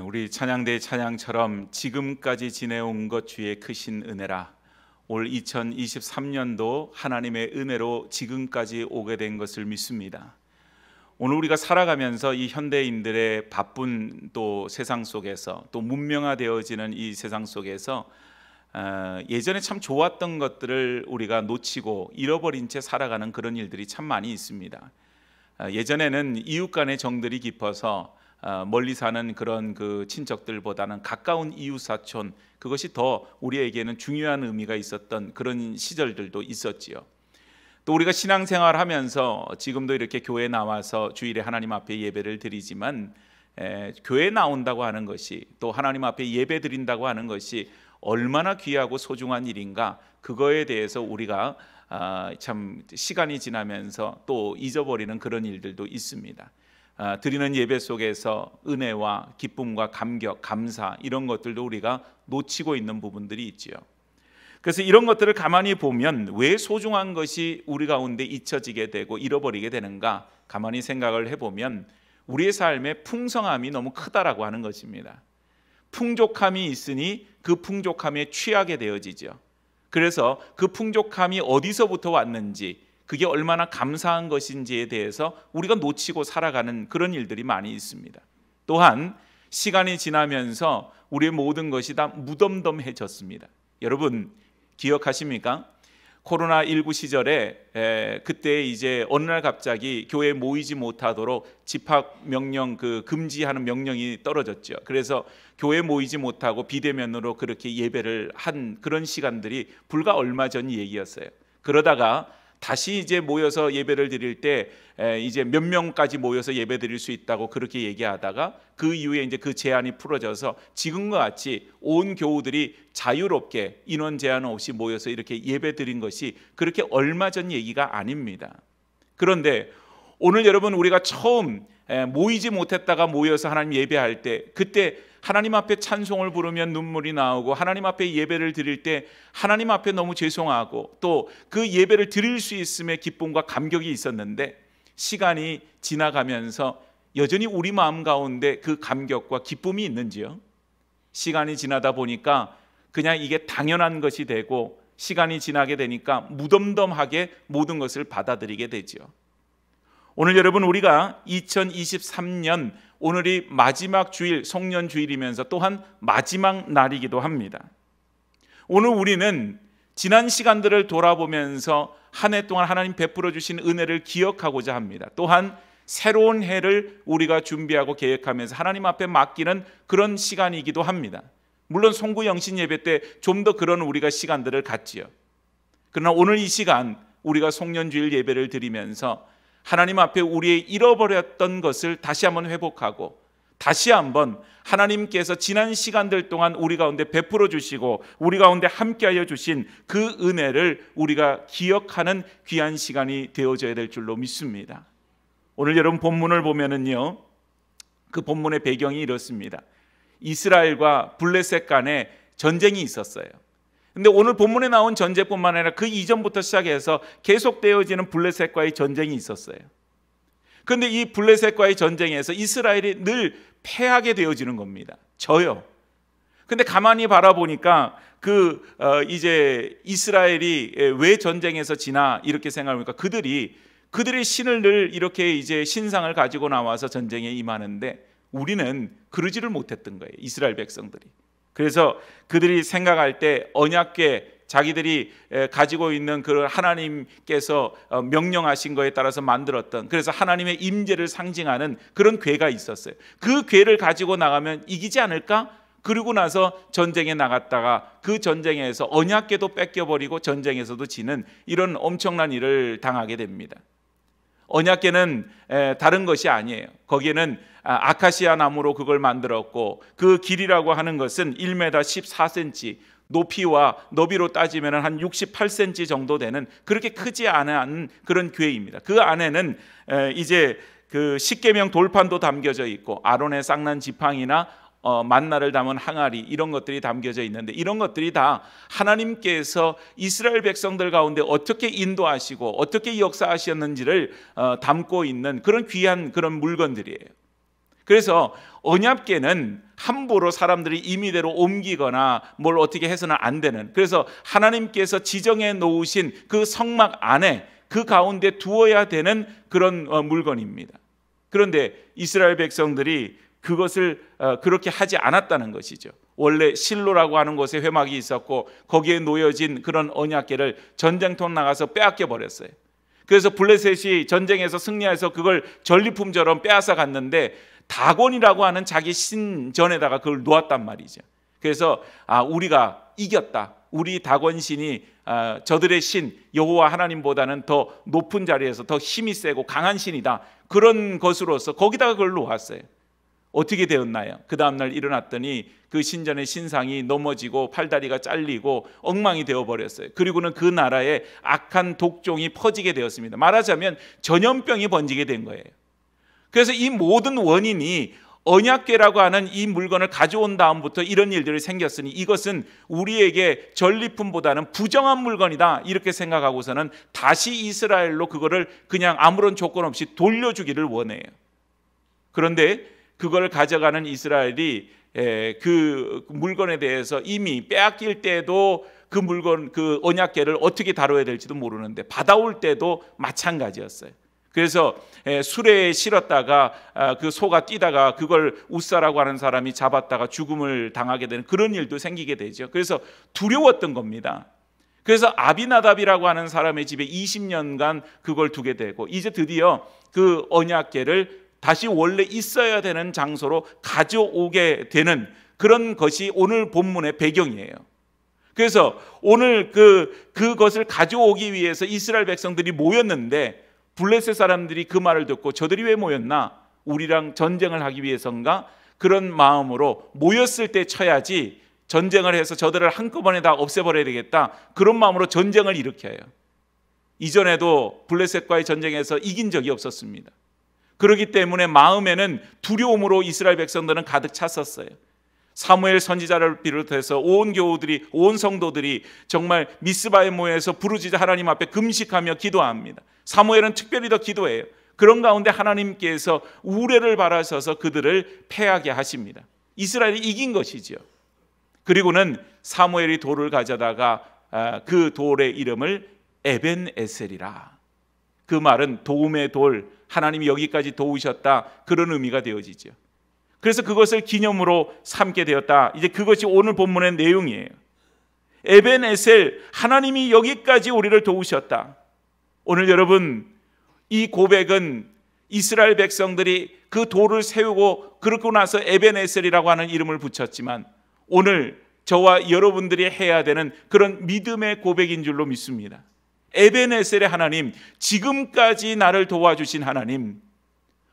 우리 찬양대의 찬양처럼 지금까지 지내온 것 주의 크신 은혜라. 올 2023년도 하나님의 은혜로 지금까지 오게 된 것을 믿습니다. 오늘 우리가 살아가면서 이 현대인들의 바쁜 또 세상 속에서, 또 문명화되어지는 이 세상 속에서 예전에 참 좋았던 것들을 우리가 놓치고 잃어버린 채 살아가는 그런 일들이 참 많이 있습니다. 예전에는 이웃 간의 정들이 깊어서 멀리 사는 그런 그 친척들보다는 가까운 이웃 사촌, 그것이 더 우리에게는 중요한 의미가 있었던 그런 시절들도 있었지요. 또 우리가 신앙생활 하면서 지금도 이렇게 교회에 나와서 주일에 하나님 앞에 예배를 드리지만 교회에 나온다고 하는 것이, 또 하나님 앞에 예배 드린다고 하는 것이 얼마나 귀하고 소중한 일인가, 그거에 대해서 우리가 참 시간이 지나면서 또 잊어버리는 그런 일들도 있습니다. 드리는 예배 속에서 은혜와 기쁨과 감격, 감사, 이런 것들도 우리가 놓치고 있는 부분들이 있지요. 그래서 이런 것들을 가만히 보면 왜 소중한 것이 우리 가운데 잊혀지게 되고 잃어버리게 되는가, 가만히 생각을 해보면 우리의 삶의 풍성함이 너무 크다라고 하는 것입니다. 풍족함이 있으니 그 풍족함에 취하게 되어지죠. 그래서 그 풍족함이 어디서부터 왔는지, 그게 얼마나 감사한 것인지에 대해서 우리가 놓치고 살아가는 그런 일들이 많이 있습니다. 또한 시간이 지나면서 우리의 모든 것이 다 무덤덤해졌습니다. 여러분 기억하십니까? 코로나19 시절에 그때 이제 어느 날 갑자기 교회에 모이지 못하도록 집합 명령, 금지하는 명령이 떨어졌죠. 그래서 교회에 모이지 못하고 비대면으로 그렇게 예배를 한 그런 시간들이 불과 얼마 전 얘기였어요. 그러다가 다시 이제 모여서 예배를 드릴 때 이제 몇 명까지 모여서 예배 드릴 수 있다고 그렇게 얘기하다가 그 이후에 이제 그 제한이 풀어져서 지금과 같이 온 교우들이 자유롭게 인원 제한 없이 모여서 이렇게 예배 드린 것이 그렇게 얼마 전 얘기가 아닙니다. 그런데 오늘 여러분, 우리가 처음 모이지 못했다가 모여서 하나님 예배할 때, 그때 하나님 앞에 찬송을 부르면 눈물이 나오고, 하나님 앞에 예배를 드릴 때 하나님 앞에 너무 죄송하고, 또 그 예배를 드릴 수 있음에 기쁨과 감격이 있었는데, 시간이 지나가면서 여전히 우리 마음 가운데 그 감격과 기쁨이 있는지요? 시간이 지나다 보니까 그냥 이게 당연한 것이 되고, 시간이 지나게 되니까 무덤덤하게 모든 것을 받아들이게 되죠. 오늘 여러분, 우리가 2023년 오늘이 마지막 주일, 송년 주일이면서 또한 마지막 날이기도 합니다. 오늘 우리는 지난 시간들을 돌아보면서 한 해 동안 하나님 베풀어 주신 은혜를 기억하고자 합니다. 또한 새로운 해를 우리가 준비하고 계획하면서 하나님 앞에 맡기는 그런 시간이기도 합니다. 물론 송구 영신 예배 때 좀 더 그런 우리가 시간들을 갖지요. 그러나 오늘 이 시간 우리가 송년주일 예배를 드리면서 하나님 앞에 우리의 잃어버렸던 것을 다시 한번 회복하고, 다시 한번 하나님께서 지난 시간들 동안 우리 가운데 베풀어 주시고 우리 가운데 함께하여 주신 그 은혜를 우리가 기억하는 귀한 시간이 되어져야 될 줄로 믿습니다. 오늘 여러분 본문을 보면은요, 그 본문의 배경이 이렇습니다. 이스라엘과 블레셋 간에 전쟁이 있었어요. 근데 오늘 본문에 나온 전쟁뿐만 아니라 그 이전부터 시작해서 계속되어지는 블레셋과의 전쟁이 있었어요. 그런데 이 블레셋과의 전쟁에서 이스라엘이 늘 패하게 되어지는 겁니다. 져요. 근데 가만히 바라보니까 이제 이스라엘이 왜 전쟁에서 지나 이렇게 생각하니까 그들이 신을 늘 이렇게 이제 신상을 가지고 나와서 전쟁에 임하는데 우리는 그러지를 못했던 거예요, 이스라엘 백성들이. 그래서 그들이 생각할 때 언약궤, 자기들이 가지고 있는 그 하나님께서 명령하신 거에 따라서 만들었던, 그래서 하나님의 임재를 상징하는 그런 궤가 있었어요. 그 궤를 가지고 나가면 이기지 않을까? 그러고 나서 전쟁에 나갔다가 그 전쟁에서 언약궤도 뺏겨버리고 전쟁에서도 지는 이런 엄청난 일을 당하게 됩니다. 언약궤는 다른 것이 아니에요. 거기에는 아카시아 나무로 그걸 만들었고, 그 길이라고 하는 것은 1m 14cm, 높이와 너비로 따지면 한 68cm 정도 되는 그렇게 크지 않은 그런 궤입니다. 그 안에는 이제 그 십계명 돌판도 담겨져 있고, 아론의 쌍난 지팡이나 만나를 담은 항아리, 이런 것들이 담겨져 있는데, 이런 것들이 다 하나님께서 이스라엘 백성들 가운데 어떻게 인도하시고 어떻게 역사하셨는지를 담고 있는 그런 귀한 그런 물건들이에요. 그래서 언약궤는 함부로 사람들이 임의대로 옮기거나 뭘 어떻게 해서는 안 되는, 그래서 하나님께서 지정해 놓으신 그 성막 안에 그 가운데 두어야 되는 그런 물건입니다. 그런데 이스라엘 백성들이 그것을 그렇게 하지 않았다는 것이죠. 원래 실로라고 하는 곳에 회막이 있었고 거기에 놓여진 그런 언약궤를 전쟁터 나가서 빼앗겨 버렸어요. 그래서 블레셋이 전쟁에서 승리해서 그걸 전리품처럼 빼앗아 갔는데 다곤이라고 하는 자기 신전에다가 그걸 놓았단 말이죠. 그래서 우리가 이겼다, 우리 다곤신이 저들의 신 여호와 하나님보다는 더 높은 자리에서 더 힘이 세고 강한 신이다, 그런 것으로서 거기다가 그걸 놓았어요. 어떻게 되었나요? 그 다음날 일어났더니 그 신전의 신상이 넘어지고 팔다리가 잘리고 엉망이 되어버렸어요. 그리고는 그 나라에 악한 독종이 퍼지게 되었습니다. 말하자면 전염병이 번지게 된 거예요. 그래서 이 모든 원인이 언약궤라고 하는 이 물건을 가져온 다음부터 이런 일들이 생겼으니 이것은 우리에게 전리품보다는 부정한 물건이다, 이렇게 생각하고서는 다시 이스라엘로 그거를 그냥 아무런 조건 없이 돌려주기를 원해요. 그런데 그걸 가져가는 이스라엘이 그 물건에 대해서 이미 빼앗길 때도 그 물건, 그 언약궤를 어떻게 다뤄야 될지도 모르는데 받아올 때도 마찬가지였어요. 그래서 수레에 실었다가 그 소가 뛰다가 그걸 웃사라고 하는 사람이 잡았다가 죽음을 당하게 되는 그런 일도 생기게 되죠. 그래서 두려웠던 겁니다. 그래서 아비나답이라고 하는 사람의 집에 20년간 그걸 두게 되고 이제 드디어 그 언약궤를 다시 원래 있어야 되는 장소로 가져오게 되는 그런 것이 오늘 본문의 배경이에요. 그래서 오늘 그것을 가져오기 위해서 이스라엘 백성들이 모였는데 블레셋 사람들이 그 말을 듣고 저들이 왜 모였나? 우리랑 전쟁을 하기 위해서인가? 그런 마음으로 모였을 때 쳐야지, 전쟁을 해서 저들을 한꺼번에 다 없애버려야 되겠다, 그런 마음으로 전쟁을 일으켜요. 이전에도 블레셋과의 전쟁에서 이긴 적이 없었습니다. 그렇기 때문에 마음에는 두려움으로 이스라엘 백성들은 가득 찼었어요. 사무엘 선지자를 비롯해서 온 교우들이, 온 성도들이 정말 미스바에 모여서 부르짖어 하나님 앞에 금식하며 기도합니다. 사무엘은 특별히 더 기도해요. 그런 가운데 하나님께서 우레를 바라셔서 그들을 패하게 하십니다. 이스라엘이 이긴 것이죠. 그리고는 사무엘이 돌을 가져다가 그 돌의 이름을 에벤에셀이라, 그 말은 도움의 돌, 하나님이 여기까지 도우셨다, 그런 의미가 되어지죠. 그래서 그것을 기념으로 삼게 되었다. 이제 그것이 오늘 본문의 내용이에요. 에벤에셀, 하나님이 여기까지 우리를 도우셨다. 오늘 여러분, 이 고백은 이스라엘 백성들이 그 돌을 세우고 그러고 나서 에벤에셀이라고 하는 이름을 붙였지만 오늘 저와 여러분들이 해야 되는 그런 믿음의 고백인 줄로 믿습니다. 에벤에셀의 하나님, 지금까지 나를 도와주신 하나님,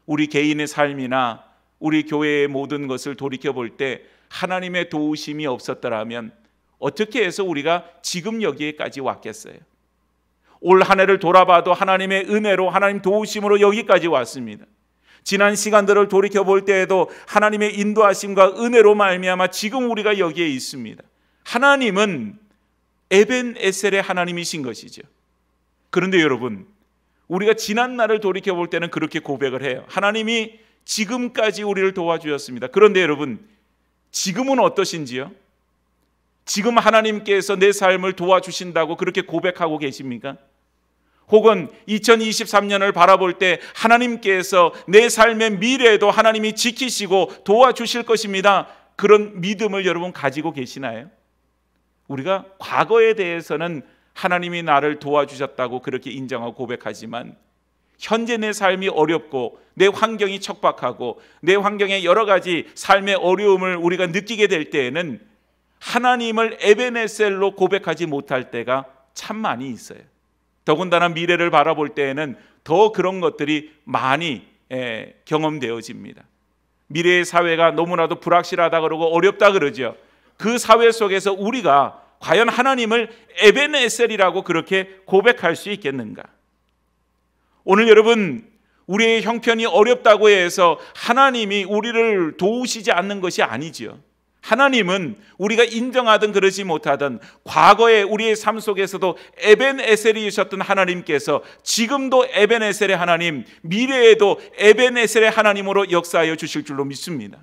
우리 개인의 삶이나 우리 교회의 모든 것을 돌이켜볼 때 하나님의 도우심이 없었더라면 어떻게 해서 우리가 지금 여기에까지 왔겠어요? 올 한 해를 돌아봐도 하나님의 은혜로, 하나님 도우심으로 여기까지 왔습니다. 지난 시간들을 돌이켜볼 때에도 하나님의 인도하심과 은혜로 말미암아 지금 우리가 여기에 있습니다. 하나님은 에벤에셀의 하나님이신 것이죠. 그런데 여러분, 우리가 지난 날을 돌이켜볼 때는 그렇게 고백을 해요. 하나님이 지금까지 우리를 도와주셨습니다. 그런데 여러분, 지금은 어떠신지요? 지금 하나님께서 내 삶을 도와주신다고 그렇게 고백하고 계십니까? 혹은 2023년을 바라볼 때 하나님께서 내 삶의 미래에도 하나님이 지키시고 도와주실 것입니다, 그런 믿음을 여러분 가지고 계시나요? 우리가 과거에 대해서는 하나님이 나를 도와주셨다고 그렇게 인정하고 고백하지만 현재 내 삶이 어렵고 내 환경이 척박하고 내 환경에 여러 가지 삶의 어려움을 우리가 느끼게 될 때에는 하나님을 에벤에셀로 고백하지 못할 때가 참 많이 있어요. 더군다나 미래를 바라볼 때에는 더 그런 것들이 많이 경험되어집니다. 미래의 사회가 너무나도 불확실하다 그러고 어렵다 그러죠. 그 사회 속에서 우리가 과연 하나님을 에벤에셀이라고 그렇게 고백할 수 있겠는가? 오늘 여러분, 우리의 형편이 어렵다고 해서 하나님이 우리를 도우시지 않는 것이 아니죠. 하나님은 우리가 인정하든 그러지 못하든 과거에 우리의 삶 속에서도 에벤에셀이셨던 하나님께서 지금도 에벤에셀의 하나님, 미래에도 에벤에셀의 하나님으로 역사하여 주실 줄로 믿습니다.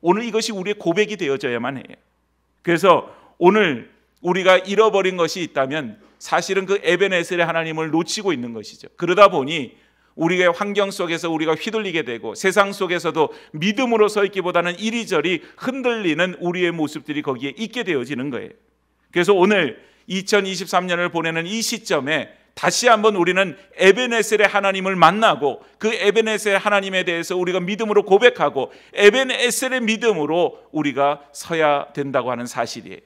오늘 이것이 우리의 고백이 되어져야만 해요. 그래서 오늘 우리가 잃어버린 것이 있다면 사실은 그 에벤에셀의 하나님을 놓치고 있는 것이죠. 그러다 보니 우리의 환경 속에서 우리가 휘둘리게 되고 세상 속에서도 믿음으로 서 있기보다는 이리저리 흔들리는 우리의 모습들이 거기에 있게 되어지는 거예요. 그래서 오늘 2023년을 보내는 이 시점에 다시 한번 우리는 에벤에셀의 하나님을 만나고 그 에벤에셀의 하나님에 대해서 우리가 믿음으로 고백하고 에벤에셀의 믿음으로 우리가 서야 된다고 하는 사실이에요.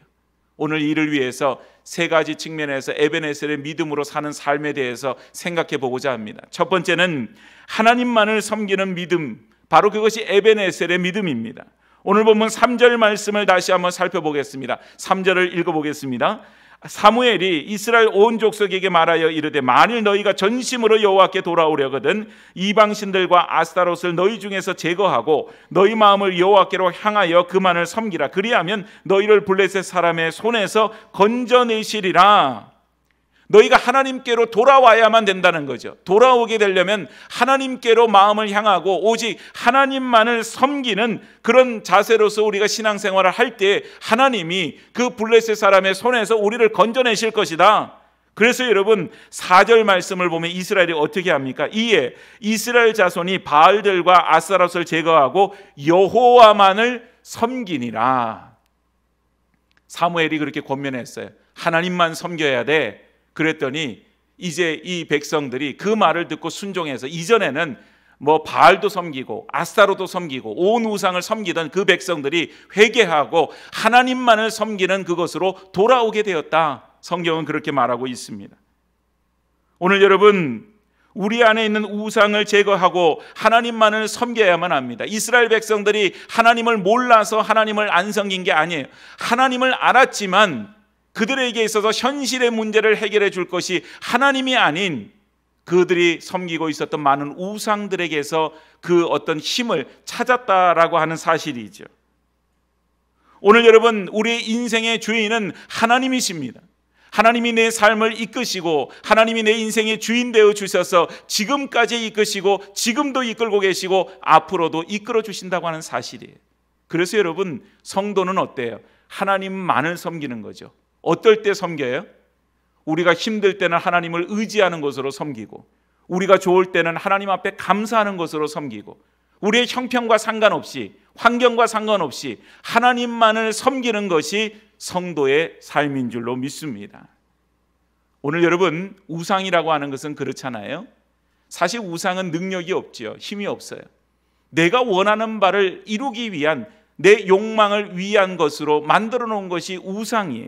오늘 이를 위해서 세 가지 측면에서 에벤에셀의 믿음으로 사는 삶에 대해서 생각해 보고자 합니다. 첫 번째는 하나님만을 섬기는 믿음, 바로 그것이 에벤에셀의 믿음입니다. 오늘 본문 3절 말씀을 다시 한번 살펴보겠습니다. 3절을 읽어보겠습니다. 사무엘이 이스라엘 온 족속에게 말하여 이르되 만일 너희가 전심으로 여호와께 돌아오려거든 이방신들과 아스타롯을 너희 중에서 제거하고 너희 마음을 여호와께로 향하여 그만을 섬기라. 그리하면 너희를 블레셋 사람의 손에서 건져내시리라. 너희가 하나님께로 돌아와야만 된다는 거죠. 돌아오게 되려면 하나님께로 마음을 향하고 오직 하나님만을 섬기는 그런 자세로서 우리가 신앙생활을 할 때 하나님이 그 블레셋 사람의 손에서 우리를 건져내실 것이다. 그래서 여러분 4절 말씀을 보면 이스라엘이 어떻게 합니까? 이에 이스라엘 자손이 바알들과 아스타롯을 제거하고 여호와만을 섬기니라. 사무엘이 그렇게 권면했어요. 하나님만 섬겨야 돼. 그랬더니 이제 이 백성들이 그 말을 듣고 순종해서 이전에는 뭐 바알도 섬기고 아스타롯도 섬기고 온 우상을 섬기던 그 백성들이 회개하고 하나님만을 섬기는 그것으로 돌아오게 되었다. 성경은 그렇게 말하고 있습니다. 오늘 여러분 우리 안에 있는 우상을 제거하고 하나님만을 섬겨야만 합니다. 이스라엘 백성들이 하나님을 몰라서 하나님을 안 섬긴 게 아니에요. 하나님을 알았지만 그들에게 있어서 현실의 문제를 해결해 줄 것이 하나님이 아닌 그들이 섬기고 있었던 많은 우상들에게서 그 어떤 힘을 찾았다라고 하는 사실이죠. 오늘 여러분 우리의 인생의 주인은 하나님이십니다. 하나님이 내 삶을 이끄시고 하나님이 내 인생의 주인 되어 주셔서 지금까지 이끄시고 지금도 이끌고 계시고 앞으로도 이끌어 주신다고 하는 사실이에요. 그래서 여러분 성도는 어때요? 하나님만을 섬기는 거죠. 어떨 때 섬겨요? 우리가 힘들 때는 하나님을 의지하는 것으로 섬기고 우리가 좋을 때는 하나님 앞에 감사하는 것으로 섬기고 우리의 형편과 상관없이 환경과 상관없이 하나님만을 섬기는 것이 성도의 삶인 줄로 믿습니다. 오늘 여러분 우상이라고 하는 것은 그렇잖아요. 사실 우상은 능력이 없지요. 힘이 없어요. 내가 원하는 바를 이루기 위한 내 욕망을 위한 것으로 만들어 놓은 것이 우상이에요.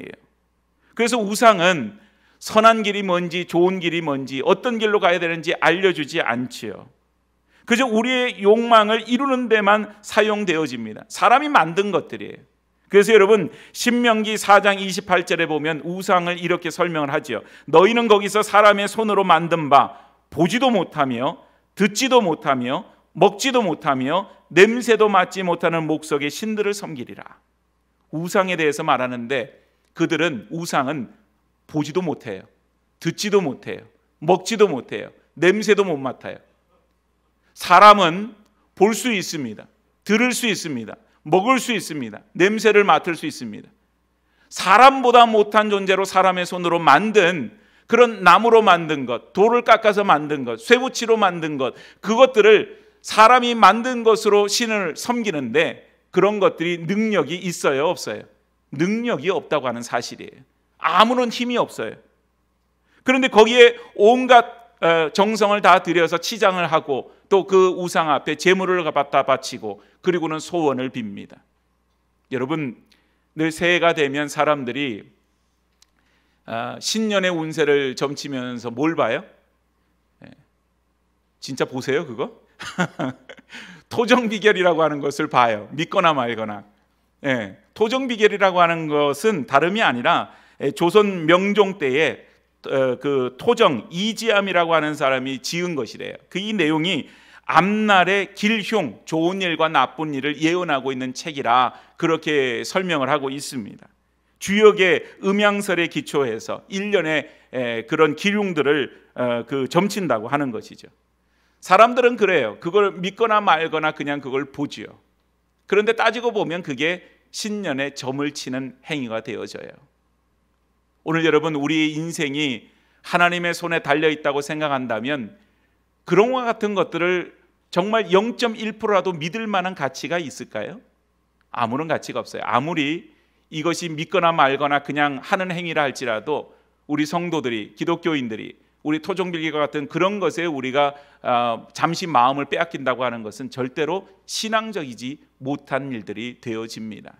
그래서 우상은 선한 길이 뭔지 좋은 길이 뭔지 어떤 길로 가야 되는지 알려주지 않지요. 그저 우리의 욕망을 이루는 데만 사용되어집니다. 사람이 만든 것들이에요. 그래서 여러분 신명기 4장 28절에 보면 우상을 이렇게 설명을 하죠. 너희는 거기서 사람의 손으로 만든 바 보지도 못하며 듣지도 못하며 먹지도 못하며 냄새도 맡지 못하는 목석의 신들을 섬기리라. 우상에 대해서 말하는데 그들은 우상은 보지도 못해요. 듣지도 못해요. 먹지도 못해요. 냄새도 못 맡아요. 사람은 볼 수 있습니다. 들을 수 있습니다. 먹을 수 있습니다. 냄새를 맡을 수 있습니다. 사람보다 못한 존재로 사람의 손으로 만든 그런 나무로 만든 것, 돌을 깎아서 만든 것, 쇠붙이로 만든 것, 그것들을 사람이 만든 것으로 신을 섬기는데 그런 것들이 능력이 있어요? 없어요? 능력이 없다고 하는 사실이에요. 아무런 힘이 없어요. 그런데 거기에 온갖 정성을 다 들여서 치장을 하고 또 그 우상 앞에 제물을 갖다 바치고 그리고는 소원을 빕니다. 여러분 늘 새해가 되면 사람들이 신년의 운세를 점치면서 뭘 봐요? 진짜 보세요 그거? 토정비결이라고 하는 것을 봐요. 믿거나 말거나. 토정비결이라고 하는 것은 다름이 아니라 조선 명종 때에 그 토정 이지암이라고 하는 사람이 지은 것이래요. 그 이 내용이 앞날의 길흉, 좋은 일과 나쁜 일을 예언하고 있는 책이라 그렇게 설명을 하고 있습니다. 주역의 음양설에 기초해서 일련의 그런 기흉들을 점친다고 하는 것이죠. 사람들은 그래요. 그걸 믿거나 말거나 그냥 그걸 보지요. 그런데 따지고 보면 그게 신년에 점을 치는 행위가 되어져요. 오늘 여러분, 우리의 인생이 하나님의 손에 달려있다고 생각한다면 그런 것 같은 것들을 정말 0.1%라도 믿을 만한 가치가 있을까요? 아무런 가치가 없어요. 아무리 이것이 믿거나 말거나 그냥 하는 행위라 할지라도 우리 성도들이, 기독교인들이 우리 토종빌기과 같은 그런 것에 우리가 잠시 마음을 빼앗긴다고 하는 것은 절대로 신앙적이지 못한 일들이 되어집니다.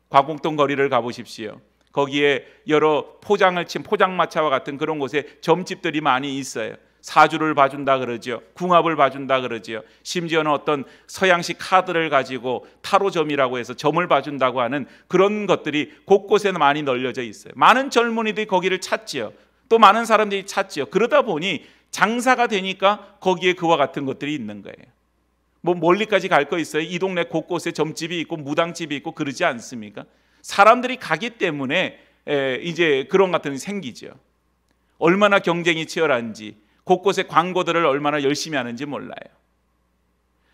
과곡동 거리를 가보십시오. 거기에 여러 포장을 친 포장마차와 같은 그런 곳에 점집들이 많이 있어요. 사주를 봐준다 그러죠. 궁합을 봐준다 그러죠. 심지어는 어떤 서양식 카드를 가지고 타로점이라고 해서 점을 봐준다고 하는 그런 것들이 곳곳에 많이 널려져 있어요. 많은 젊은이들이 거기를 찾지요. 또 많은 사람들이 찾지요. 그러다 보니 장사가 되니까 거기에 그와 같은 것들이 있는 거예요. 뭐 멀리까지 갈 거 있어요? 이 동네 곳곳에 점집이 있고 무당집이 있고 그러지 않습니까? 사람들이 가기 때문에 이제 그런 같은 게 생기죠. 얼마나 경쟁이 치열한지, 곳곳에 광고들을 얼마나 열심히 하는지 몰라요.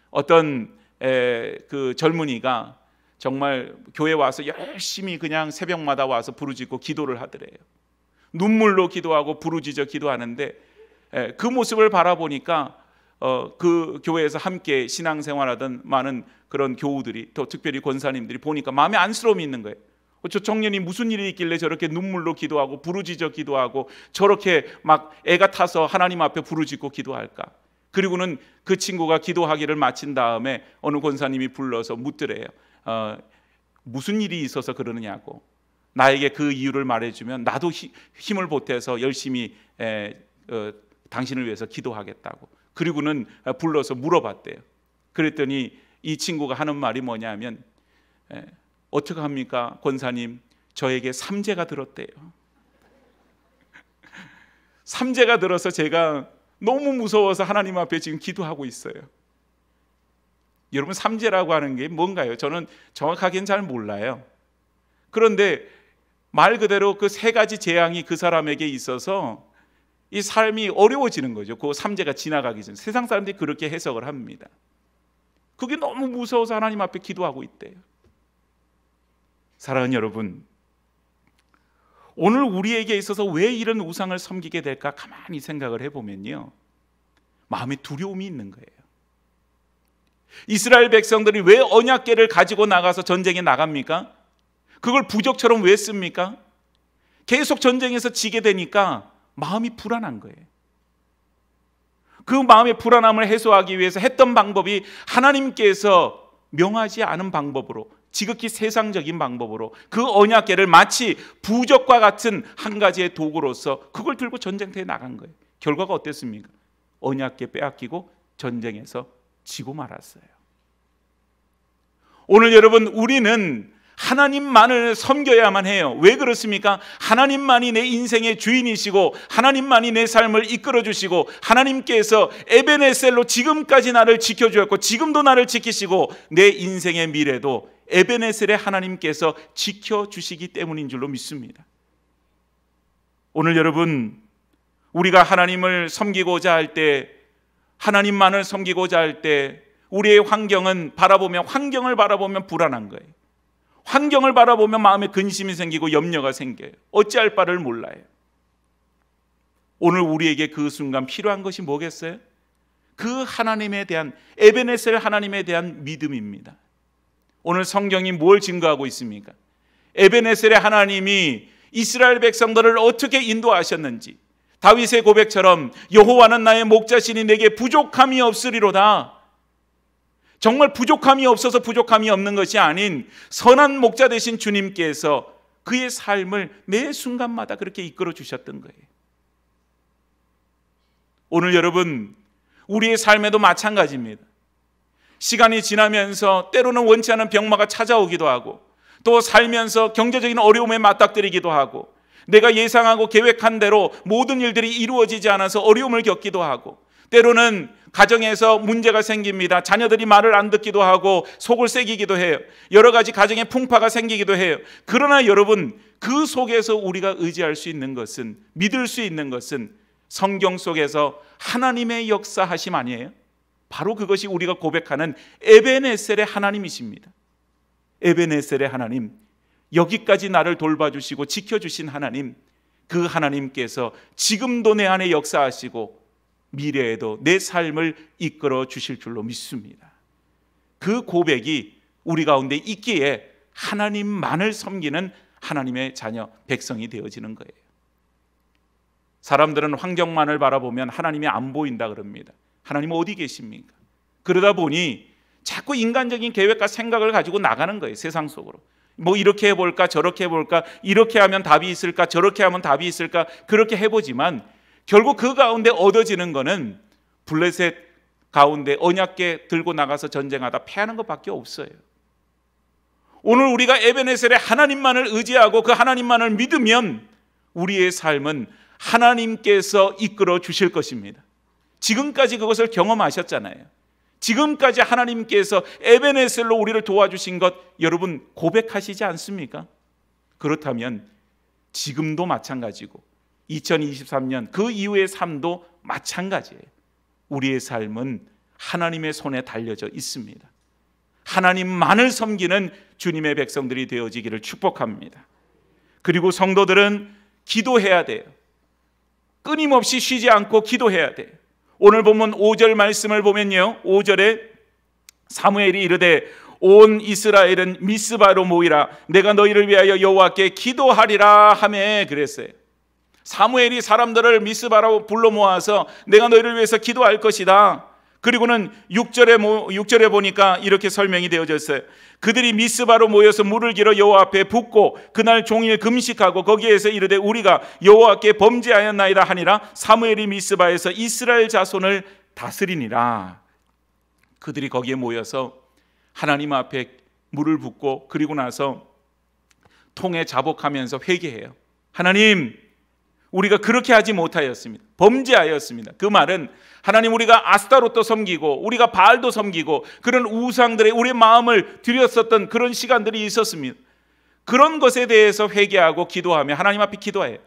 어떤 그 젊은이가 정말 교회 와서 열심히 그냥 새벽마다 와서 부르짖고 기도를 하더래요. 눈물로 기도하고 부르짖어 기도하는데 그 모습을 바라보니까 그 교회에서 함께 신앙생활하던 많은 그런 교우들이, 또 특별히 권사님들이 보니까 마음에 안쓰러움이 있는 거예요. 저 청년이 무슨 일이 있길래 저렇게 눈물로 기도하고 부르짖어 기도하고 저렇게 막 애가 타서 하나님 앞에 부르짖고 기도할까? 그리고는 그 친구가 기도하기를 마친 다음에 어느 권사님이 불러서 묻더래요. 무슨 일이 있어서 그러느냐고. 나에게 그 이유를 말해주면 나도 힘을 보태서 열심히 당신을 위해서 기도하겠다고. 그리고는 불러서 물어봤대요. 그랬더니 이 친구가 하는 말이 뭐냐면 어떻게 합니까? 권사님, 저에게 삼재가 들었대요. 삼재가 들어서 제가 너무 무서워서 하나님 앞에 지금 기도하고 있어요. 여러분, 삼재라고 하는 게 뭔가요? 저는 정확하게는 잘 몰라요. 그런데 말 그대로 그 세 가지 재앙이 그 사람에게 있어서 이 삶이 어려워지는 거죠. 그 삼재가 지나가기 전. 세상 사람들이 그렇게 해석을 합니다. 그게 너무 무서워서 하나님 앞에 기도하고 있대요. 사랑하는 여러분, 오늘 우리에게 있어서 왜 이런 우상을 섬기게 될까 가만히 생각을 해보면요, 마음에 두려움이 있는 거예요. 이스라엘 백성들이 왜 언약궤를 가지고 나가서 전쟁에 나갑니까? 그걸 부적처럼 왜 씁니까? 계속 전쟁에서 지게 되니까 마음이 불안한 거예요. 그 마음의 불안함을 해소하기 위해서 했던 방법이 하나님께서 명하지 않은 방법으로, 지극히 세상적인 방법으로 그 언약궤를 마치 부적과 같은 한 가지의 도구로서 그걸 들고 전쟁터에 나간 거예요. 결과가 어땠습니까? 언약궤 빼앗기고 전쟁에서 지고 말았어요. 오늘 여러분, 우리는 하나님만을 섬겨야만 해요. 왜 그렇습니까? 하나님만이 내 인생의 주인이시고 하나님만이 내 삶을 이끌어주시고 하나님께서 에베네셀로 지금까지 나를 지켜주었고 지금도 나를 지키시고 내 인생의 미래도 에베네셀의 하나님께서 지켜주시기 때문인 줄로 믿습니다. 오늘 여러분, 우리가 하나님을 섬기고자 할 때, 하나님만을 섬기고자 할 때 우리의 환경을 바라보면 불안한 거예요. 환경을 바라보면 마음에 근심이 생기고 염려가 생겨요. 어찌할 바를 몰라요. 오늘 우리에게 그 순간 필요한 것이 뭐겠어요? 그 하나님에 대한, 에베네셀 하나님에 대한 믿음입니다. 오늘 성경이 뭘 증거하고 있습니까? 에베네셀의 하나님이 이스라엘 백성들을 어떻게 인도하셨는지, 다윗의 고백처럼 여호와는 나의 목자시니 내게 부족함이 없으리로다. 정말 부족함이 없어서 부족함이 없는 것이 아닌 선한 목자 되신 주님께서 그의 삶을 매 순간마다 그렇게 이끌어 주셨던 거예요. 오늘 여러분, 우리의 삶에도 마찬가지입니다. 시간이 지나면서 때로는 원치 않은 병마가 찾아오기도 하고, 또 살면서 경제적인 어려움에 맞닥뜨리기도 하고, 내가 예상하고 계획한 대로 모든 일들이 이루어지지 않아서 어려움을 겪기도 하고, 때로는 가정에서 문제가 생깁니다. 자녀들이 말을 안 듣기도 하고 속을 새기기도 해요. 여러 가지 가정에 풍파가 생기기도 해요. 그러나 여러분, 그 속에서 우리가 의지할 수 있는 것은, 믿을 수 있는 것은 성경 속에서 하나님의 역사하심 아니에요? 바로 그것이 우리가 고백하는 에베네셀의 하나님이십니다. 에베네셀의 하나님, 여기까지 나를 돌봐주시고 지켜주신 하나님, 그 하나님께서 지금도 내 안에 역사하시고 미래에도 내 삶을 이끌어 주실 줄로 믿습니다. 그 고백이 우리 가운데 있기에 하나님만을 섬기는 하나님의 자녀, 백성이 되어지는 거예요. 사람들은 환경만을 바라보면 하나님이 안 보인다 그럽니다. 하나님 어디 계십니까? 그러다 보니 자꾸 인간적인 계획과 생각을 가지고 나가는 거예요. 세상 속으로. 뭐 이렇게 해볼까, 저렇게 해볼까, 이렇게 하면 답이 있을까, 저렇게 하면 답이 있을까, 그렇게 해보지만 결국 그 가운데 얻어지는 거는 블레셋 가운데 언약궤 들고 나가서 전쟁하다 패하는 것밖에 없어요. 오늘 우리가 에베네셀의 하나님만을 의지하고 그 하나님만을 믿으면 우리의 삶은 하나님께서 이끌어 주실 것입니다. 지금까지 그것을 경험하셨잖아요. 지금까지 하나님께서 에베네셀로 우리를 도와주신 것 여러분 고백하시지 않습니까? 그렇다면 지금도 마찬가지고 2023년 그 이후의 삶도 마찬가지예요. 우리의 삶은 하나님의 손에 달려져 있습니다. 하나님만을 섬기는 주님의 백성들이 되어지기를 축복합니다. 그리고 성도들은 기도해야 돼요. 끊임없이 쉬지 않고 기도해야 돼요. 오늘 본문 5절 말씀을 보면요, 5절에 사무엘이 이르되 온 이스라엘은 미스바로 모이라 내가 너희를 위하여 여호와께 기도하리라 하매 그랬어요. 사무엘이 사람들을 미스바로 불러 모아서 내가 너희를 위해서 기도할 것이다. 그리고는 6절에 보니까 이렇게 설명이 되어졌어요. 그들이 미스바로 모여서 물을 길어 여호와 앞에 붓고 그날 종일 금식하고 거기에서 이르되 우리가 여호와께 범죄하였나이다 하니라. 사무엘이 미스바에서 이스라엘 자손을 다스리니라. 그들이 거기에 모여서 하나님 앞에 물을 붓고 그리고 나서 통에 자복하면서 회개해요. 하나님, 우리가 그렇게 하지 못하였습니다. 범죄하였습니다. 그 말은 하나님, 우리가 아스타롯도 섬기고 우리가 바알도 섬기고 그런 우상들의 우리의 마음을 들였었던 그런 시간들이 있었습니다. 그런 것에 대해서 회개하고 기도하며 하나님 앞에 기도해요.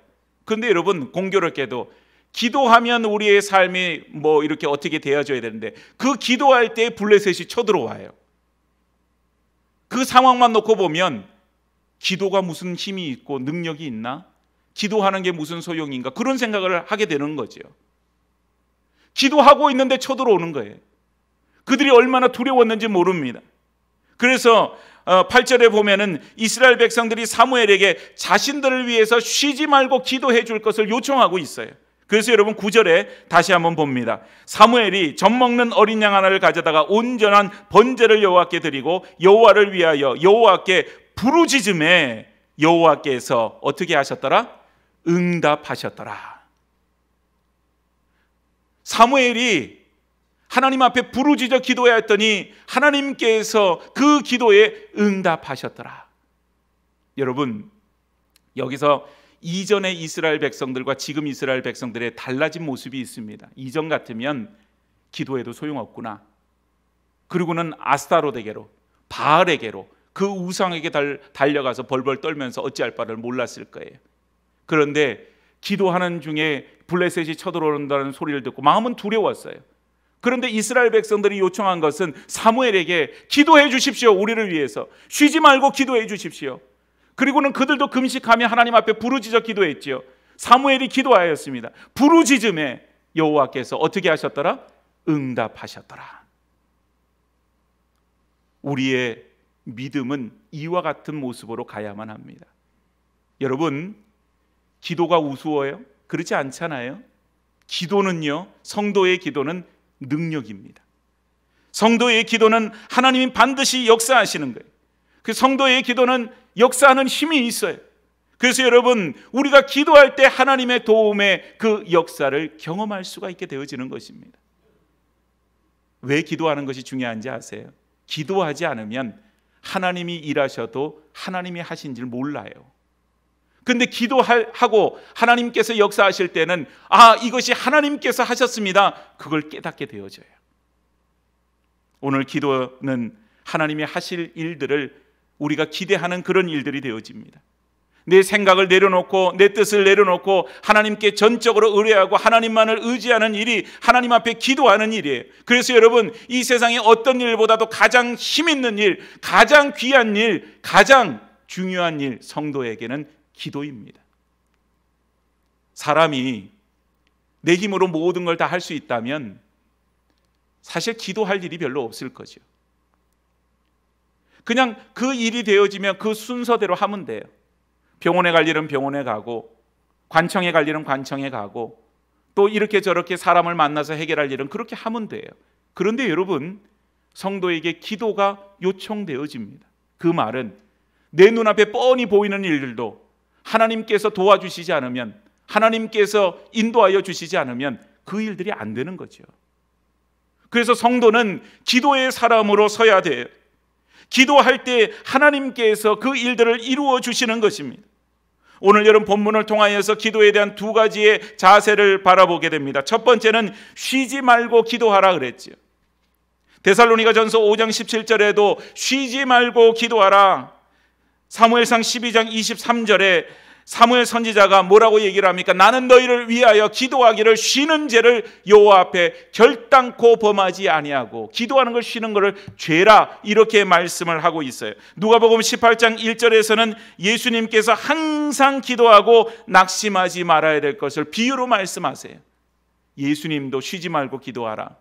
그런데 여러분, 공교롭게도 기도하면 우리의 삶이 뭐 이렇게 어떻게 되어져야 되는데 그 기도할 때 블레셋이 쳐들어와요. 그 상황만 놓고 보면 기도가 무슨 힘이 있고 능력이 있나? 기도하는 게 무슨 소용인가? 그런 생각을 하게 되는 거죠. 기도하고 있는데 쳐들어오는 거예요. 그들이 얼마나 두려웠는지 모릅니다. 그래서 8절에 보면은 이스라엘 백성들이 사무엘에게 자신들을 위해서 쉬지 말고 기도해 줄 것을 요청하고 있어요. 그래서 여러분 9절에 다시 한번 봅니다. 사무엘이 젖 먹는 어린 양 하나를 가져다가 온전한 번제를 여호와께 드리고 여호와를 위하여 여호와께 부르짖음에 여호와께서 어떻게 하셨더라? 응답하셨더라. 사무엘이 하나님 앞에 부르짖어 기도해야 했더니 하나님께서 그 기도에 응답하셨더라. 여러분, 여기서 이전의 이스라엘 백성들과 지금 이스라엘 백성들의 달라진 모습이 있습니다. 이전 같으면 기도해도 소용없구나. 그리고는 아스타롯에게로, 바알에게로, 그 우상에게 달려가서 벌벌 떨면서 어찌할 바를 몰랐을 거예요. 그런데 기도하는 중에 블레셋이 쳐들어온다는 소리를 듣고 마음은 두려웠어요. 그런데 이스라엘 백성들이 요청한 것은 사무엘에게 기도해 주십시오. 우리를 위해서 쉬지 말고 기도해 주십시오. 그리고는 그들도 금식하며 하나님 앞에 부르짖어 기도했지요. 사무엘이 기도하였습니다. 부르짖음에 여호와께서 어떻게 하셨더라? 응답하셨더라. 우리의 믿음은 이와 같은 모습으로 가야만 합니다. 여러분, 기도가 우스워요? 그렇지 않잖아요. 기도는요, 성도의 기도는 능력입니다. 성도의 기도는 하나님이 반드시 역사하시는 거예요. 그 성도의 기도는 역사하는 힘이 있어요. 그래서 여러분, 우리가 기도할 때 하나님의 도움의 그 역사를 경험할 수가 있게 되어지는 것입니다. 왜 기도하는 것이 중요한지 아세요? 기도하지 않으면 하나님이 일하셔도 하나님이 하신 줄 몰라요. 근데 기도하고 하나님께서 역사하실 때는 이것이 하나님께서 하셨습니다. 그걸 깨닫게 되어져요. 오늘 기도는 하나님이 하실 일들을 우리가 기대하는 그런 일들이 되어집니다. 내 생각을 내려놓고 내 뜻을 내려놓고 하나님께 전적으로 의뢰하고 하나님만을 의지하는 일이 하나님 앞에 기도하는 일이에요. 그래서 여러분, 이 세상에 어떤 일보다도 가장 힘 있는 일, 가장 귀한 일, 가장 중요한 일, 성도에게는 기도입니다. 사람이 내 힘으로 모든 걸 다 할 수 있다면 사실 기도할 일이 별로 없을 거죠. 그냥 그 일이 되어지면 그 순서대로 하면 돼요. 병원에 갈 일은 병원에 가고, 관청에 갈 일은 관청에 가고, 또 이렇게 저렇게 사람을 만나서 해결할 일은 그렇게 하면 돼요. 그런데 여러분, 성도에게 기도가 요청되어집니다. 그 말은 내 눈앞에 뻔히 보이는 일들도 하나님께서 도와주시지 않으면, 하나님께서 인도하여 주시지 않으면 그 일들이 안 되는 거죠. 그래서 성도는 기도의 사람으로 서야 돼요. 기도할 때 하나님께서 그 일들을 이루어 주시는 것입니다. 오늘 여러분 본문을 통하여서 기도에 대한 두 가지의 자세를 바라보게 됩니다. 첫 번째는 쉬지 말고 기도하라 그랬죠. 데살로니가전서 5장 17절에도 쉬지 말고 기도하라. 사무엘상 12장 23절에 사무엘 선지자가 뭐라고 얘기를 합니까? 나는 너희를 위하여 기도하기를 쉬는 죄를 여호와 앞에 결단코 범하지 아니하고, 기도하는 걸 쉬는 것을 죄라, 이렇게 말씀을 하고 있어요. 누가복음 18장 1절에서는 예수님께서 항상 기도하고 낙심하지 말아야 될 것을 비유로 말씀하세요. 예수님도 쉬지 말고 기도하라.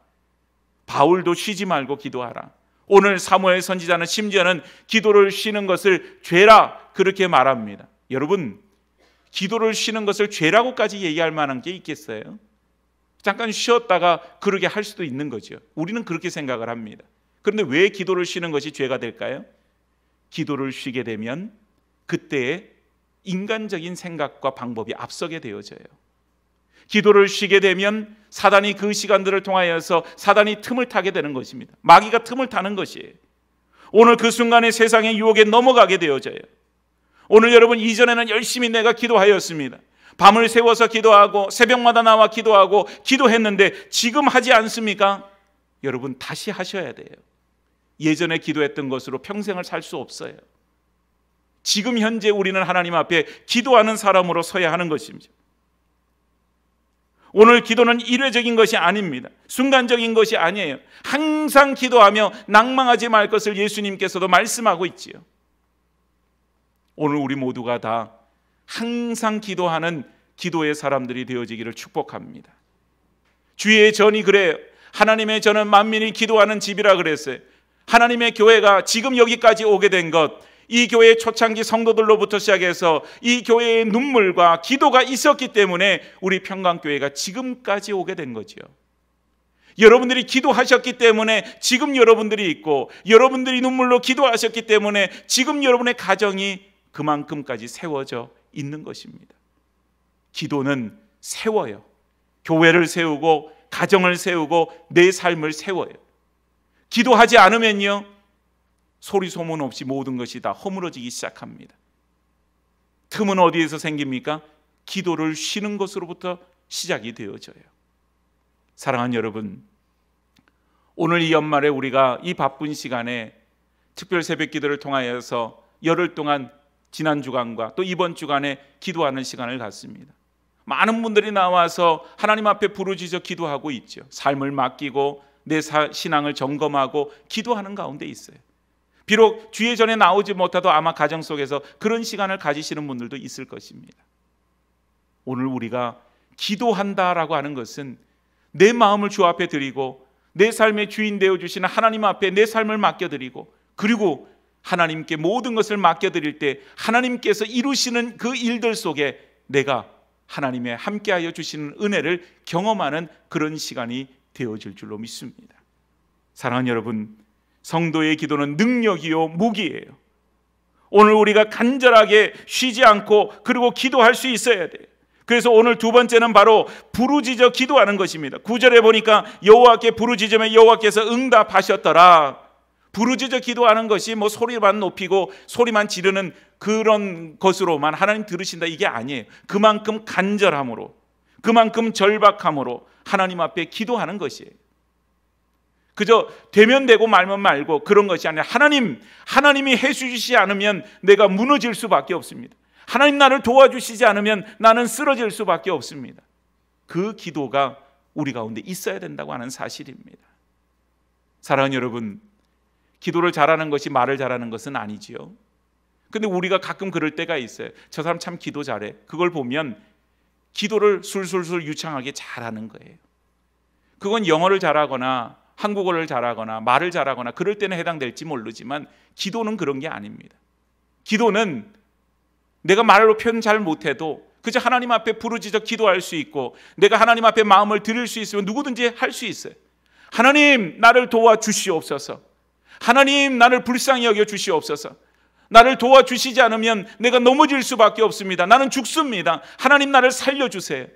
바울도 쉬지 말고 기도하라. 오늘 사무엘 선지자는 심지어는 기도를 쉬는 것을 죄라, 그렇게 말합니다. 여러분, 기도를 쉬는 것을 죄라고까지 얘기할 만한 게 있겠어요? 잠깐 쉬었다가 그러게 할 수도 있는 거죠. 우리는 그렇게 생각을 합니다. 그런데 왜 기도를 쉬는 것이 죄가 될까요? 기도를 쉬게 되면 그때의 인간적인 생각과 방법이 앞서게 되어져요. 기도를 쉬게 되면 사단이 그 시간들을 통하여서 사단이 틈을 타게 되는 것입니다. 마귀가 틈을 타는 것이에요. 오늘 그 순간에 세상의 유혹에 넘어가게 되어져요. 오늘 여러분, 이전에는 열심히 내가 기도하였습니다. 밤을 새워서 기도하고 새벽마다 나와 기도하고 기도했는데 지금 하지 않습니까? 여러분, 다시 하셔야 돼요. 예전에 기도했던 것으로 평생을 살 수 없어요. 지금 현재 우리는 하나님 앞에 기도하는 사람으로 서야 하는 것입니다. 오늘 기도는 일회적인 것이 아닙니다. 순간적인 것이 아니에요. 항상 기도하며 낭망하지 말 것을 예수님께서도 말씀하고 있지요. 오늘 우리 모두가 다 항상 기도하는 기도의 사람들이 되어지기를 축복합니다. 주의 전이 그래요. 하나님의 전은 만민이 기도하는 집이라 그랬어요. 하나님의 교회가 지금 여기까지 오게 된 것, 이 교회의 초창기 성도들로부터 시작해서 이 교회의 눈물과 기도가 있었기 때문에 우리 평강교회가 지금까지 오게 된 거죠. 여러분들이 기도하셨기 때문에 지금 여러분들이 있고, 여러분들이 눈물로 기도하셨기 때문에 지금 여러분의 가정이 그만큼까지 세워져 있는 것입니다. 기도는 세워요. 교회를 세우고 가정을 세우고 내 삶을 세워요. 기도하지 않으면요, 소리 소문 없이 모든 것이 다 허물어지기 시작합니다. 틈은 어디에서 생깁니까? 기도를 쉬는 것으로부터 시작이 되어져요. 사랑하는 여러분, 오늘 이 연말에 우리가 이 바쁜 시간에 특별 새벽 기도를 통하여서 열흘 동안 지난 주간과 또 이번 주간에 기도하는 시간을 갖습니다. 많은 분들이 나와서 하나님 앞에 부르짖어 기도하고 있죠. 삶을 맡기고 내 신앙을 점검하고 기도하는 가운데 있어요. 비록 주의 전에 나오지 못해도 아마 가정 속에서 그런 시간을 가지시는 분들도 있을 것입니다. 오늘 우리가 기도한다라고 하는 것은 내 마음을 주 앞에 드리고 내 삶의 주인 되어주시는 하나님 앞에 내 삶을 맡겨드리고, 그리고 하나님께 모든 것을 맡겨드릴 때 하나님께서 이루시는 그 일들 속에 내가 하나님의 함께하여 주시는 은혜를 경험하는 그런 시간이 되어질 줄로 믿습니다. 사랑하는 여러분, 성도의 기도는 능력이요 무기예요. 오늘 우리가 간절하게 쉬지 않고 그리고 기도할 수 있어야 돼요. 그래서 오늘 두 번째는 바로 부르짖어 기도하는 것입니다. 9절에 보니까 여호와께 부르짖으면 여호와께서 응답하셨더라. 부르짖어 기도하는 것이 뭐 소리만 높이고 소리만 지르는 그런 것으로만 하나님 들으신다, 이게 아니에요. 그만큼 간절함으로, 그만큼 절박함으로 하나님 앞에 기도하는 것이에요. 그저 되면 되고 말면 말고 그런 것이 아니라 하나님이 해주시지 않으면 내가 무너질 수밖에 없습니다. 하나님 나를 도와주시지 않으면 나는 쓰러질 수밖에 없습니다. 그 기도가 우리 가운데 있어야 된다고 하는 사실입니다. 사랑하는 여러분, 기도를 잘하는 것이 말을 잘하는 것은 아니지요. 근데 우리가 가끔 그럴 때가 있어요. 저 사람 참 기도 잘해. 그걸 보면 기도를 술술술 유창하게 잘하는 거예요. 그건 영어를 잘하거나 한국어를 잘하거나 말을 잘하거나 그럴 때는 해당될지 모르지만 기도는 그런 게 아닙니다. 기도는 내가 말로 표현 잘 못해도 그저 하나님 앞에 부르짖어 기도할 수 있고 내가 하나님 앞에 마음을 드릴 수 있으면 누구든지 할 수 있어요. 하나님 나를 도와주시옵소서. 하나님 나를 불쌍히 여겨 주시옵소서. 나를 도와주시지 않으면 내가 넘어질 수밖에 없습니다. 나는 죽습니다. 하나님 나를 살려주세요.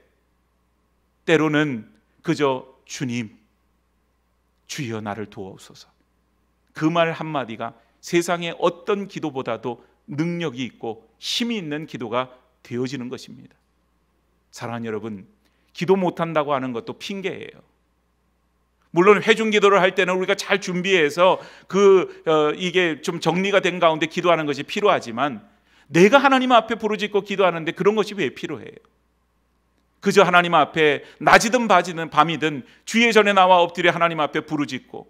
때로는 그저 주님 주여 나를 도와주소서. 그 말 한마디가 세상의 어떤 기도보다도 능력이 있고 힘이 있는 기도가 되어지는 것입니다. 사랑하는 여러분, 기도 못한다고 하는 것도 핑계예요. 물론 회중 기도를 할 때는 우리가 잘 준비해서 이게 좀 정리가 된 가운데 기도하는 것이 필요하지만 내가 하나님 앞에 부르짖고 기도하는데 그런 것이 왜 필요해요? 그저 하나님 앞에 낮이든 밤이든 주의 전에 나와 엎드려 하나님 앞에 부르짖고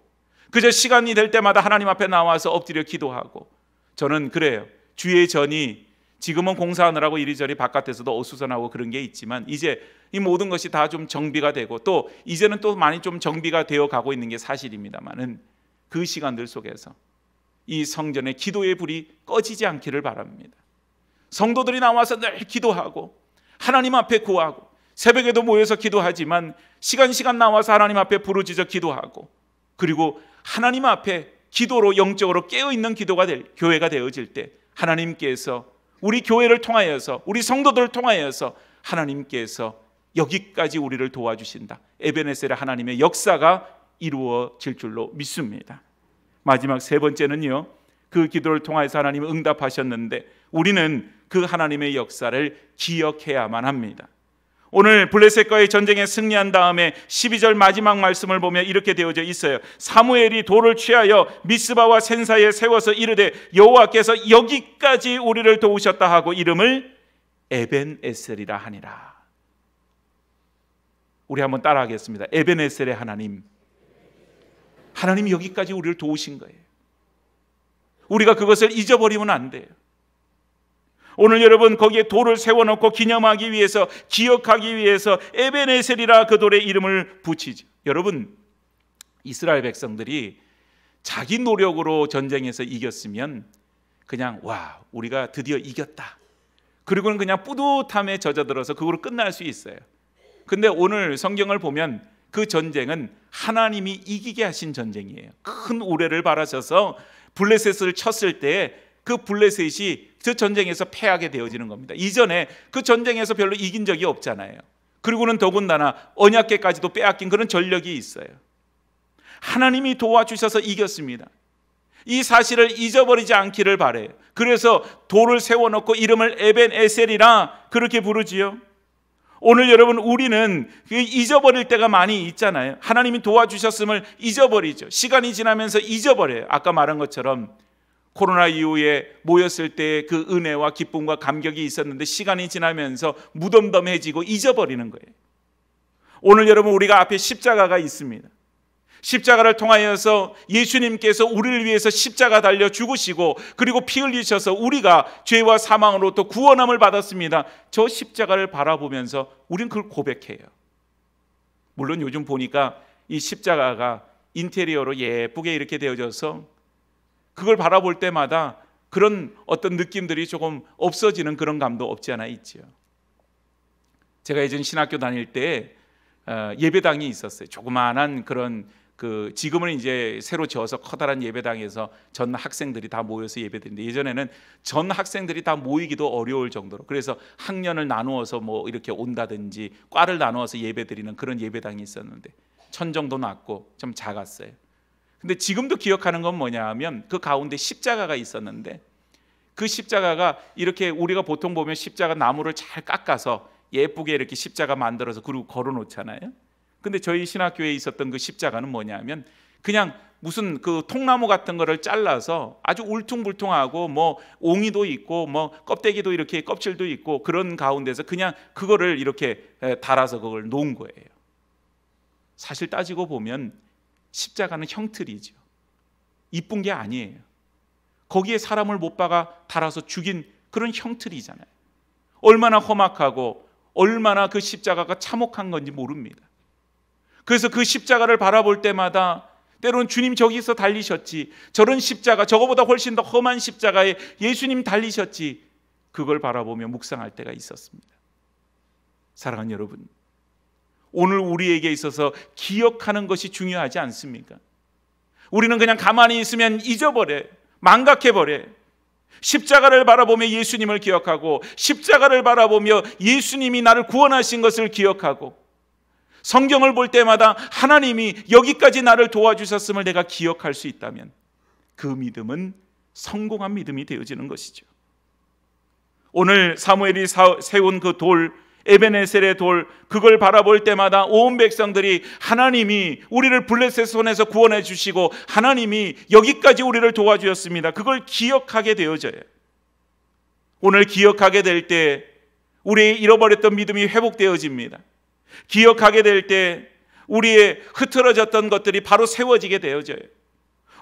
그저 시간이 될 때마다 하나님 앞에 나와서 엎드려 기도하고 저는 그래요. 주의 전이 지금은 공사하느라고 이리저리 바깥에서도 어수선하고 그런 게 있지만 이제 이 모든 것이 다 좀 정비가 되고 또 이제는 또 많이 좀 정비가 되어 가고 있는 게 사실입니다만은 그 시간들 속에서 이 성전의 기도의 불이 꺼지지 않기를 바랍니다. 성도들이 나와서 늘 기도하고 하나님 앞에 구하고 새벽에도 모여서 기도하지만 시간 나와서 하나님 앞에 부르짖어 기도하고 그리고 하나님 앞에 기도로 영적으로 깨어있는 교회가 되어질 때 하나님께서 우리 교회를 통하여서 우리 성도들을 통하여서 하나님께서 여기까지 우리를 도와주신다. 에베네셀의 하나님의 역사가 이루어질 줄로 믿습니다. 마지막 세 번째는요, 그 기도를 통해서 하나님은 응답하셨는데 우리는 그 하나님의 역사를 기억해야만 합니다. 오늘 블레셋과의 전쟁에 승리한 다음에 12절 마지막 말씀을 보면 이렇게 되어져 있어요. 사무엘이 돌을 취하여 미스바와 센사에 세워서 이르되 여호와께서 여기까지 우리를 도우셨다 하고 이름을 에벤에셀이라 하니라. 우리 한번 따라하겠습니다. 에벤에셀의 하나님. 하나님이 여기까지 우리를 도우신 거예요. 우리가 그것을 잊어버리면 안 돼요. 오늘 여러분 거기에 돌을 세워놓고 기념하기 위해서 기억하기 위해서 에벤에셀이라 그 돌의 이름을 붙이죠. 여러분 이스라엘 백성들이 자기 노력으로 전쟁에서 이겼으면 그냥 와 우리가 드디어 이겼다. 그리고는 그냥 뿌듯함에 젖어들어서 그걸로 끝날 수 있어요. 근데 오늘 성경을 보면 그 전쟁은 하나님이 이기게 하신 전쟁이에요. 큰 우레를 바라셔서 블레셋을 쳤을 때 그 블레셋이 그 전쟁에서 패하게 되어지는 겁니다. 이전에 그 전쟁에서 별로 이긴 적이 없잖아요. 그리고는 더군다나 언약궤까지도 빼앗긴 그런 전력이 있어요. 하나님이 도와주셔서 이겼습니다. 이 사실을 잊어버리지 않기를 바라요. 그래서 돌을 세워놓고 이름을 에벤에셀이라 그렇게 부르지요. 오늘 여러분 우리는 잊어버릴 때가 많이 있잖아요. 하나님이 도와주셨음을 잊어버리죠. 시간이 지나면서 잊어버려요. 아까 말한 것처럼 코로나 이후에 모였을 때 그 은혜와 기쁨과 감격이 있었는데 시간이 지나면서 무덤덤해지고 잊어버리는 거예요. 오늘 여러분 우리가 앞에 십자가가 있습니다. 십자가를 통하여서 예수님께서 우리를 위해서 십자가 달려 죽으시고 그리고 피 흘리셔서 우리가 죄와 사망으로부터 구원함을 받았습니다. 저 십자가를 바라보면서 우리는 그걸 고백해요. 물론 요즘 보니까 이 십자가가 인테리어로 예쁘게 이렇게 되어져서 그걸 바라볼 때마다 그런 어떤 느낌들이 조금 없어지는 그런 감도 없지 않아 있죠. 제가 예전 신학교 다닐 때 예배당이 있었어요. 조그마한 그런 지금은 이제 새로 지어서 커다란 예배당에서 전 학생들이 다 모여서 예배드리는데 예전에는 전 학생들이 다 모이기도 어려울 정도로 그래서 학년을 나누어서 뭐 이렇게 온다든지 과를 나누어서 예배드리는 그런 예배당이 있었는데 천 정도 낮고 좀 작았어요. 근데 지금도 기억하는 건 뭐냐 하면 그 가운데 십자가가 있었는데 그 십자가가 이렇게 우리가 보통 보면 십자가 나무를 잘 깎아서 예쁘게 이렇게 십자가 만들어서 그리고 걸어 놓잖아요. 근데 저희 신학교에 있었던 그 십자가는 뭐냐 하면 그냥 무슨 그 통나무 같은 거를 잘라서 아주 울퉁불퉁하고 뭐 옹이도 있고 뭐 껍데기도 이렇게 껍질도 있고 그런 가운데서 그냥 그거를 이렇게 달아서 그걸 놓은 거예요. 사실 따지고 보면 십자가는 형틀이죠. 이쁜 게 아니에요. 거기에 사람을 못 박아 달아서 죽인 그런 형틀이잖아요. 얼마나 험악하고 얼마나 그 십자가가 참혹한 건지 모릅니다. 그래서 그 십자가를 바라볼 때마다 때로는 주님 저기서 달리셨지, 저런 십자가, 저거보다 훨씬 더 험한 십자가에 예수님 달리셨지, 그걸 바라보며 묵상할 때가 있었습니다. 사랑하는 여러분, 오늘 우리에게 있어서 기억하는 것이 중요하지 않습니까? 우리는 그냥 가만히 있으면 잊어버려, 망각해버려. 십자가를 바라보며 예수님을 기억하고, 십자가를 바라보며 예수님이 나를 구원하신 것을 기억하고, 성경을 볼 때마다 하나님이 여기까지 나를 도와주셨음을 내가 기억할 수 있다면 그 믿음은 성공한 믿음이 되어지는 것이죠. 오늘 사무엘이 세운 그 돌, 에베네셀의 돌, 그걸 바라볼 때마다 온 백성들이 하나님이 우리를 블레셋의 손에서 구원해 주시고 하나님이 여기까지 우리를 도와주셨습니다, 그걸 기억하게 되어져요. 오늘 기억하게 될 때 우리의 잃어버렸던 믿음이 회복되어집니다. 기억하게 될 때 우리의 흐트러졌던 것들이 바로 세워지게 되어져요.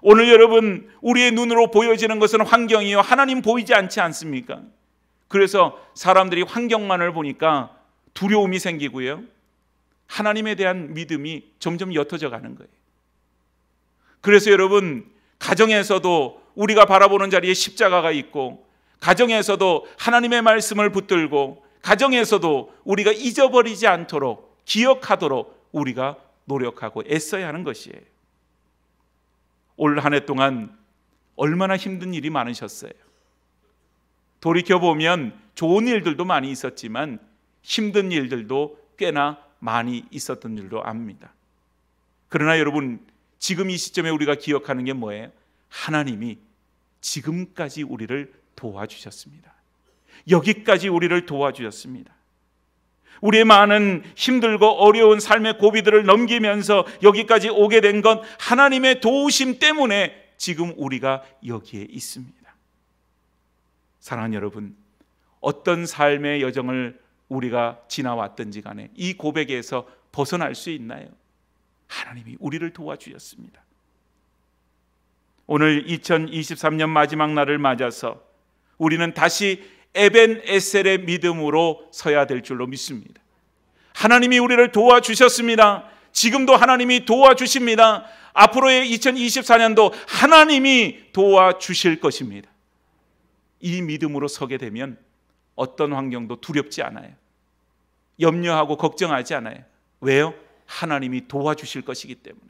오늘 여러분, 우리의 눈으로 보여지는 것은 환경이요, 하나님 보이지 않지 않습니까? 그래서 사람들이 환경만을 보니까 두려움이 생기고요, 하나님에 대한 믿음이 점점 옅어져 가는 거예요. 그래서 여러분, 가정에서도 우리가 바라보는 자리에 십자가가 있고, 가정에서도 하나님의 말씀을 붙들고, 가정에서도 우리가 잊어버리지 않도록, 기억하도록 우리가 노력하고 애써야 하는 것이에요. 올 한 해 동안 얼마나 힘든 일이 많으셨어요. 돌이켜보면 좋은 일들도 많이 있었지만 힘든 일들도 꽤나 많이 있었던 줄도 압니다. 그러나 여러분, 지금 이 시점에 우리가 기억하는 게 뭐예요? 하나님이 지금까지 우리를 도와주셨습니다. 여기까지 우리를 도와주셨습니다. 우리의 많은 힘들고 어려운 삶의 고비들을 넘기면서 여기까지 오게 된 건 하나님의 도우심 때문에 지금 우리가 여기에 있습니다. 사랑하는 여러분, 어떤 삶의 여정을 우리가 지나왔든지 간에 이 고백에서 벗어날 수 있나요? 하나님이 우리를 도와주셨습니다. 오늘 2023년 마지막 날을 맞아서 우리는 다시 에벤에셀의 믿음으로 서야 될 줄로 믿습니다. 하나님이 우리를 도와주셨습니다. 지금도 하나님이 도와주십니다. 앞으로의 2024년도 하나님이 도와주실 것입니다. 이 믿음으로 서게 되면 어떤 환경도 두렵지 않아요. 염려하고 걱정하지 않아요. 왜요? 하나님이 도와주실 것이기 때문에.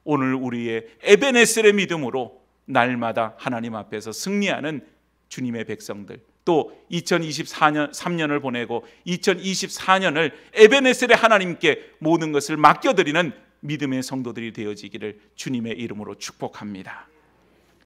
오늘 우리의 에베네셀의 믿음으로 날마다 하나님 앞에서 승리하는 주님의 백성들, 또 2023년을 보내고 2024년을 에베네셀의 하나님께 모든 것을 맡겨드리는 믿음의 성도들이 되어지기를 주님의 이름으로 축복합니다.